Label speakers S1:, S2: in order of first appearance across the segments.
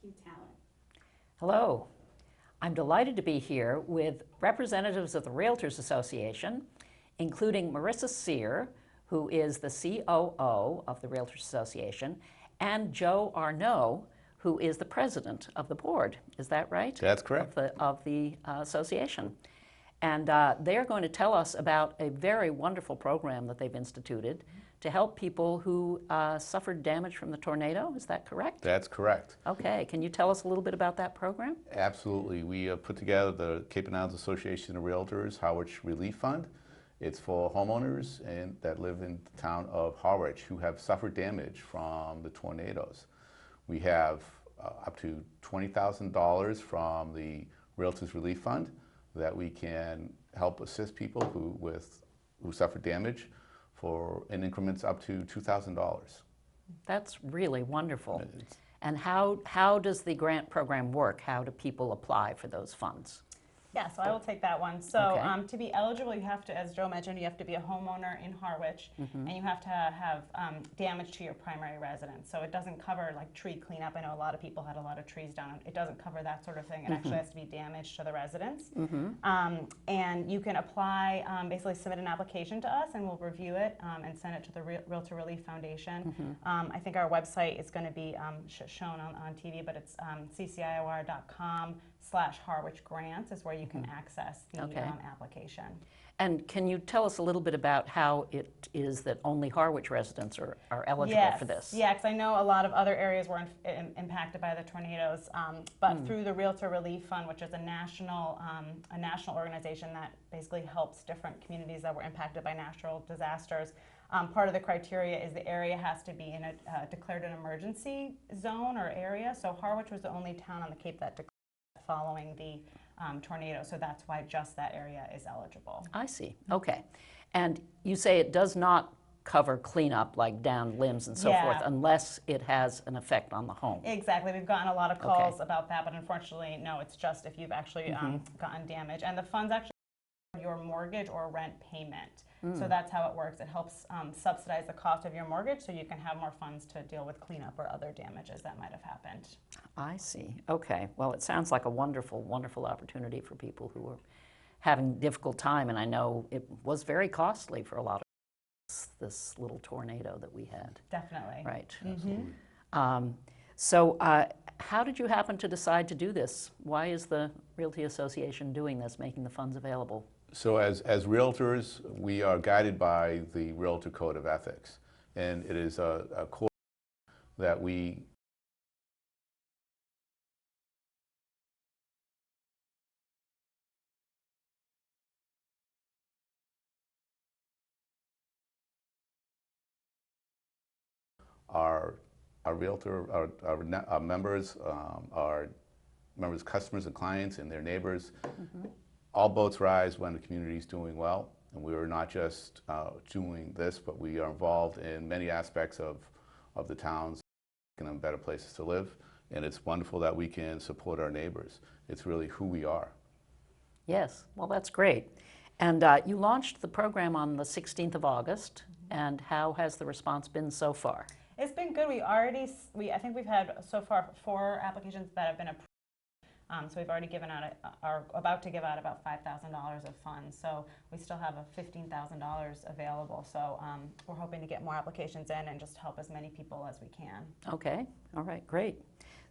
S1: rescue talent.
S2: Hello. I'm delighted to be here with representatives of the Realtors Association, including Marissa Cyr, who is the COO of the Realtors Association, and Joe Arnao, who is the president of the board. Is that right?
S3: That's correct.
S2: Of the association. And they're going to tell us about a very wonderful program that they've instituted to help people who suffered damage from the tornado. Is that correct?
S3: That's correct.
S2: Okay. Can you tell us a little bit about that program?
S3: Absolutely. We put together the Cape and Islands Association of Realtors Harwich Relief Fund. It's for homeowners that live in the town of Harwich who have suffered damage from the tornadoes. We have up to $20,000 from the Realtors Relief Fund that we can help assist people who suffered damage in increments up to $2,000.
S2: That's really wonderful. And how does the grant program work? How do people apply for those funds?
S1: Yeah, so I will take that one. So to be eligible, you have to, as Joe mentioned, you have to be a homeowner in Harwich, and you have to have damage to your primary residence. So it doesn't cover like tree cleanup. I know a lot of people had a lot of trees down. It doesn't cover that sort of thing. It actually has to be damage to the residence. And you can apply, basically submit an application to us, and we'll review it and send it to the Realtor Relief Foundation. I think our website is going to be shown on TV, but it's ccior.com/Harwich Grants is where you can access the application.
S2: And can you tell us a little bit about how it is that only Harwich residents are eligible for this?
S1: Yeah, because I know a lot of other areas were impacted by the tornadoes, but through the Realtor Relief Fund, which is a national organization that basically helps different communities that were impacted by natural disasters. Part of the criteria is the area has to be in a declared an emergency zone or area. So Harwich was the only town on the Cape that declared following the tornado, so that's why just that area is eligible.
S2: I see. Okay. And you say it does not cover cleanup like down limbs and so forth unless it has an effect on the home.
S1: Exactly. We've gotten a lot of calls about that, but unfortunately, no, it's just if you've actually gotten damage. And the funds actually your mortgage or rent payment. So that's how it works. It helps subsidize the cost of your mortgage so you can have more funds to deal with cleanup or other damages that might have happened.
S2: I see. Okay. Well, it sounds like a wonderful, wonderful opportunity for people who are having a difficult time, and I know it was very costly for a lot of this little tornado that we had.
S1: Definitely.
S2: Right. So how did you happen to decide to do this? Why is the Realty Association doing this, making the funds available?
S3: So as realtors, we are guided by the Realtor Code of Ethics, and it is a code that we our members, customers and clients and their neighbors. All boats rise when the community is doing well, and we are not just doing this, but we are involved in many aspects of the towns, making them better places to live, and it's wonderful that we can support our neighbors. It's really who we are.
S2: Yes, well, that's great. And you launched the program on the 16th of August, and how has the response been so far?
S1: It's been good. I think we've had so far 4 applications that have been approved. So we've already given out, are about to give out about $5,000 of funds. So we still have $15,000 available. So we're hoping to get more applications in and just help as many people as we can.
S2: Okay. All right. Great.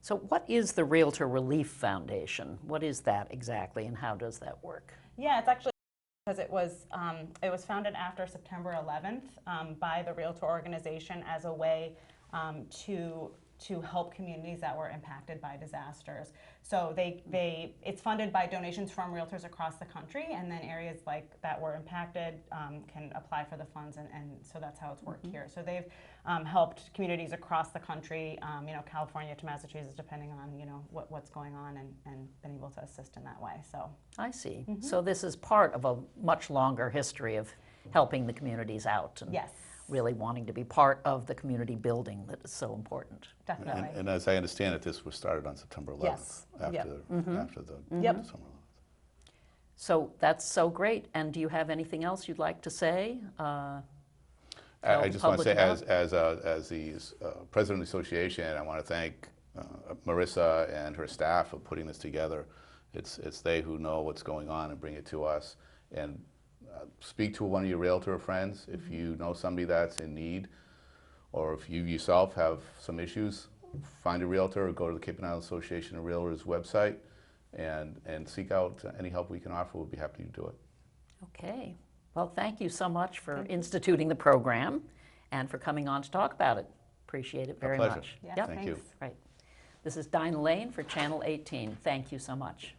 S2: So what is the Realtor Relief Foundation? What is that exactly, and how does that work?
S1: Yeah, it's actually because it was founded after September 11th by the Realtor organization as a way to help communities that were impacted by disasters. So it's funded by donations from realtors across the country, and then areas like that were impacted can apply for the funds, and so that's how it's worked here. So they've helped communities across the country, California to Massachusetts, depending on what's going on, and been able to assist in that way. So
S2: I see. So this is part of a much longer history of helping the communities out. And really wanting to be part of the community building that is so important.
S1: Definitely.
S3: And as I understand it, this was started on September 11th, after the summer 11th.
S2: So that's so great. And do you have anything else you'd like to say?
S3: I just want to say, as the president of the association, I want to thank Marissa and her staff are putting this together. It's they who know what's going on and bring it to us. And speak to one of your realtor friends if you know somebody that's in need, or if you yourself have some issues. Find a realtor or go to the Cape and Island Association of Realtors website and seek out any help we can offer. We'll be happy to do it.
S2: Okay. Well, thank you so much for instituting the program and for coming on to talk about it. Appreciate it very
S3: pleasure.
S2: much.
S1: Yeah,
S2: Yep.
S3: Thank you.
S1: thanks.
S2: Right. This is Dinah Lane for Channel 18. Thank you so much.